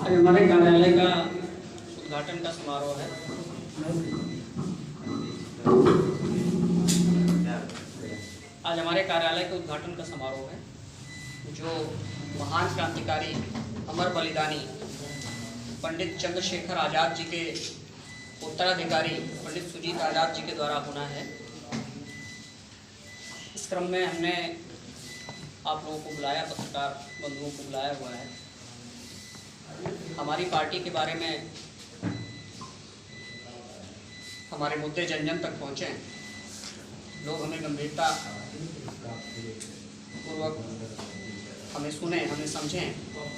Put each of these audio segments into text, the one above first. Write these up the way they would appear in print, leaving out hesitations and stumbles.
हमारे कार्यालय का उद्घाटन का समारोह है। आज हमारे कार्यालय के उद्घाटन का समारोह है जो महान क्रांतिकारी अमर बलिदानी पंडित चंद्रशेखर आज़ाद जी के उत्तराधिकारी पंडित सुजीत आज़ाद जी के द्वारा होना है। इस क्रम में हमने आप लोगों को बुलाया, पत्रकार बंधुओं को बुलाया हुआ है। हमारी पार्टी के बारे में हमारे मुद्दे जन जन तक पहुँचे, लोग हमें गंभीरता पूर्वक हमें सुने, हमें समझें,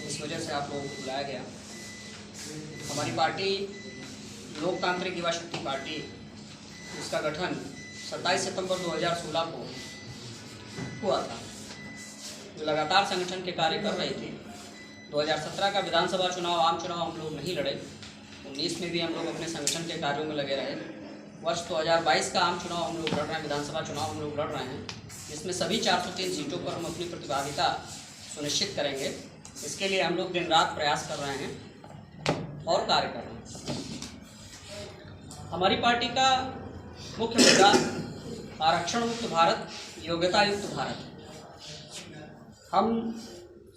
इस वजह से आप लोगों को बुलाया गया। हमारी पार्टी लोकतांत्रिक युवा शक्ति पार्टी, इसका गठन 27 सितंबर 2016 को हुआ था, जो लगातार संगठन के कार्य कर रही थी। 2017 का विधानसभा चुनाव, आम चुनाव हम लोग नहीं लड़े। 19 में भी हम लोग अपने संगठन के कार्यों में लगे रहे। वर्ष 2022 का आम चुनाव हम लोग लड़ रहे हैं, विधानसभा चुनाव हम लोग लड़ रहे हैं, जिसमें सभी 403 सीटों पर हम अपनी प्रतिभागिता सुनिश्चित करेंगे। इसके लिए हम लोग दिन रात प्रयास कर रहे हैं और कार्य कर रहे हैं। हमारी पार्टी का मुख्य मुद्दा आरक्षण मुक्त भारत, योग्यता युक्त भारत। हम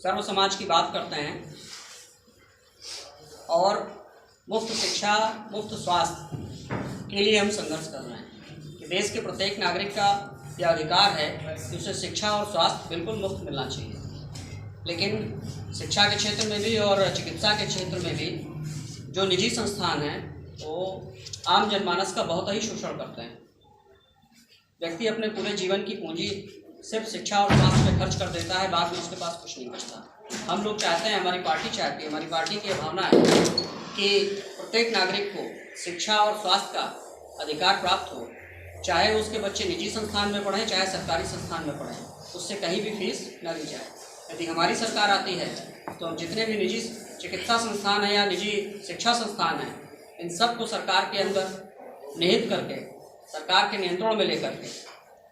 सर्व समाज की बात करते हैं और मुफ्त शिक्षा, मुफ्त स्वास्थ्य के लिए हम संघर्ष कर रहे हैं कि देश के प्रत्येक नागरिक का यह अधिकार है कि उसे शिक्षा और स्वास्थ्य बिल्कुल मुफ्त मिलना चाहिए। लेकिन शिक्षा के क्षेत्र में भी और चिकित्सा के क्षेत्र में भी जो निजी संस्थान हैं वो आम जनमानस का बहुत ही शोषण करते हैं। व्यक्ति अपने पूरे जीवन की पूंजी सिर्फ शिक्षा और स्वास्थ्य पे खर्च कर देता है, बाद में उसके पास कुछ नहीं बचता। हम लोग चाहते हैं, हमारी पार्टी चाहती है, हमारी पार्टी की भावना है कि प्रत्येक नागरिक को शिक्षा और स्वास्थ्य का अधिकार प्राप्त हो, चाहे उसके बच्चे निजी संस्थान में पढ़ें, चाहे सरकारी संस्थान में पढ़ें, उससे कहीं भी फीस न ली जाए। यदि हमारी सरकार आती है तो हम जितने भी निजी चिकित्सा संस्थान हैं या निजी शिक्षा संस्थान हैं, इन सब को सरकार के अंदर निहित करके, सरकार के नियंत्रण में लेकर के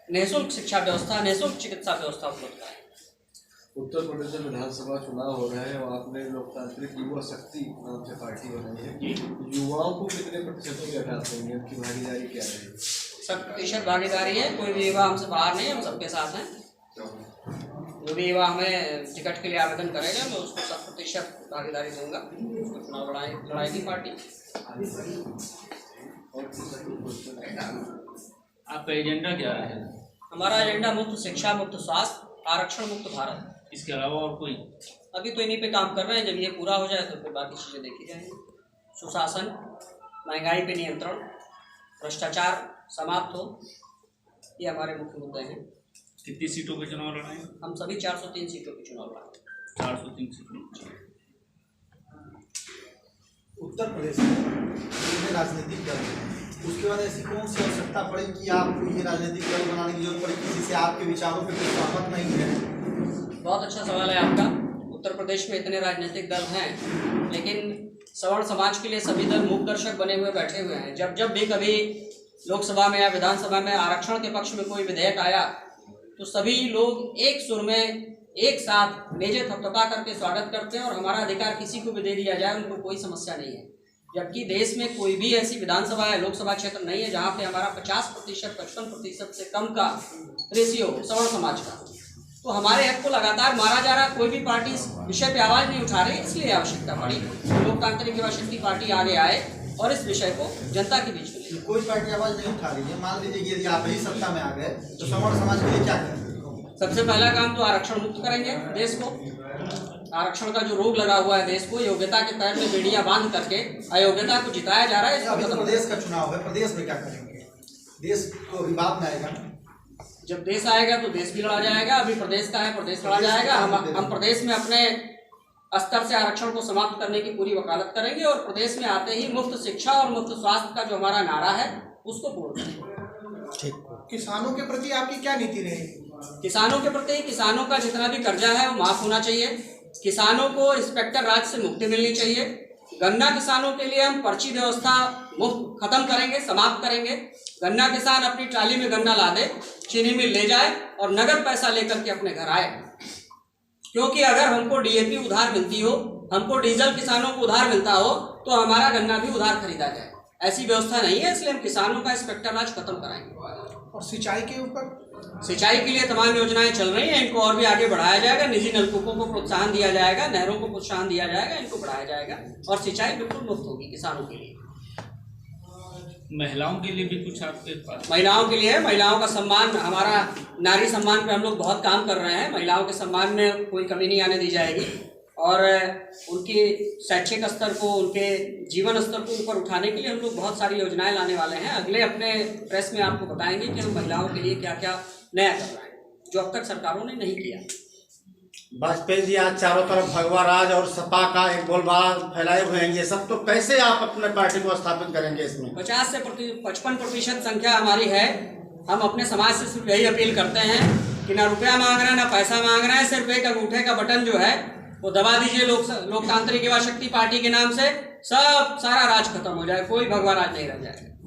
निःशुल्क शिक्षा व्यवस्था, निःशुल्क चिकित्सा व्यवस्था उपलब्ध कराएं। उत्तर प्रदेश में विधानसभा चुनाव हो रहे हैं और आपने लोकतांत्रिक युवा शक्ति नाम से पार्टी बनाई है। युवाओं को कितने प्रतिशतों के आघात देंगे, उनकी भागीदारी क्या है? 100% भागीदारी है। कोई भी युवा हमसे बाहर नहीं, हम सबके साथ हैं। जो भी युवा हमें टिकट के लिए आवेदन करेगा, मैं उसको 100% भागीदारी दूंगा। उसको चुनाव लड़ाएगी पार्टी। आपका एजेंडा क्या है? हमारा एजेंडा मुफ्त शिक्षा, मुफ्त स्वास्थ्य, आरक्षण मुक्त भारत। इसके अलावा और कोई? अभी तो इन्हीं पे काम कर रहे हैं। जब ये पूरा हो जाए तो फिर बाकी चीज़ें देखी जाएंगी। सुशासन, महंगाई पे नियंत्रण, भ्रष्टाचार समाप्त हो, ये हमारे मुख्य मुद्दे हैं। कितनी सीटों पे चुनाव लड़ाएंगे? हम सभी 403 सीटों पे चुनाव लड़ेंगे। 403 सीटों। उत्तर प्रदेश में राजनीतिक दल है, उसके बाद ऐसी कौन सी आवश्यकता पड़ी कि आपको ये राजनीतिक दल बनाने की जरूरत पड़ी, किसी से आपके विचारों पर कोई सहमत नहीं है? बहुत अच्छा सवाल है आपका। उत्तर प्रदेश में इतने राजनीतिक दल हैं, लेकिन सवर्ण समाज के लिए सभी दल मूकदर्शक बने हुए बैठे हुए हैं। जब भी कभी लोकसभा में या विधानसभा में आरक्षण के पक्ष में कोई विधेयक आया तो सभी लोग एक सुर में एक साथ मेजे थपथपा करके स्वागत करते हैं और हमारा अधिकार किसी को भी दे दिया जाए, उनको कोई समस्या नहीं है। जबकि देश में कोई भी ऐसी विधानसभा या लोकसभा क्षेत्र नहीं है जहाँ पे हमारा 50%, 55% से कम का रेशियो हो सवर्ण समाज का। तो हमारे हक को लगातार मारा जा रहा, कोई भी पार्टी इस विषय पे आवाज़ नहीं उठा रही। इसलिए आवश्यकता पड़ी लोकतांत्रिक युवा शक्ति पार्टी आगे आए और इस विषय को जनता के बीच में। कोई पार्टी आवाज़ नहीं उठा रही है। मान लीजिए यदि आप ही सत्ता में आ गए तो सवर्ण समाज के लिए क्या करेंगे? सबसे पहला काम तो आरक्षण मुक्त करेंगे देश को। आरक्षण का जो रोग लगा हुआ है देश को, योग्यता के पैर में बेड़ियां बांध करके अयोग्यता को जिताया जा रहा है। अभी तो प्रदेश का चुनाव है, प्रदेश में क्या करेंगे? देश तो अभी बाद में आएगा। जब देश आएगा तो देश भी लड़ा जाएगा। अभी प्रदेश का है, प्रदेश लड़ा जाएगा। हम प्रदेश में अपने स्तर से आरक्षण को समाप्त करने की पूरी वकालत करेंगे और प्रदेश में आते ही मुफ्त शिक्षा और मुफ्त स्वास्थ्य का जो हमारा नारा है उसको पूर्ण करेंगे। ठीक। किसानों के प्रति आपकी क्या नीति रहेगी? किसानों के प्रति, किसानों का जितना भी कर्जा है वो माफ होना चाहिए। किसानों को इंस्पेक्टर राज से मुक्ति मिलनी चाहिए। गन्ना किसानों के लिए हम पर्ची व्यवस्था मुफ्त खत्म करेंगे, समाप्त करेंगे। गन्ना किसान अपनी ट्राली में गन्ना ला दे, चीनी मिल ले जाए और नगद पैसा लेकर के अपने घर आए। क्योंकि अगर हमको डीएपी उधार मिलती हो, हमको डीजल किसानों को उधार मिलता हो, तो हमारा गन्ना भी उधार खरीदा जाए। ऐसी व्यवस्था नहीं है, इसलिए हम किसानों का इंस्पेक्टर राज खत्म कराएंगे। और सिंचाई के ऊपर सिंचाई के लिए तमाम योजनाएं चल रही हैं, इनको और भी आगे बढ़ाया जाएगा। निजी नलकूपों को प्रोत्साहन दिया जाएगा, नहरों को प्रोत्साहन दिया जाएगा, इनको बढ़ाया जाएगा और सिंचाई बिल्कुल मुफ्त होगी किसानों के लिए। महिलाओं के लिए भी कुछ आपके पास? महिलाओं के लिए, महिलाओं का सम्मान, हमारा नारी सम्मान पे हम लोग बहुत काम कर रहे हैं। महिलाओं के सम्मान में कोई कमी नहीं आने दी जाएगी और उनके शैक्षिक स्तर को, उनके जीवन स्तर को ऊपर उठाने के लिए हम लोग बहुत सारी योजनाएं लाने वाले हैं। अगले अपने प्रेस में आपको बताएंगे कि हम महिलाओं के लिए क्या क्या नया कर रहे हैं, जो अब तक सरकारों ने नहीं किया। वाजपेयी जी आज चारों तरफ भगवा राज और सपा का एक बोलबाला फैलाए हुए हैं, ये सब तो कैसे आप अपने पार्टी को स्थापित करेंगे इसमें? 50 से 55% संख्या हमारी है। हम अपने समाज से सिर्फ यही अपील करते हैं कि ना रुपया मांग रहे हैं, ना पैसा मांग रहे हैं, सिर्फ एक अंगूठे का बटन जो है वो दबा दीजिए लोकतांत्रिक युवा शक्ति पार्टी के नाम से, सब सारा राज खत्म हो जाए, कोई भगवा राज नहीं रह जाएगा।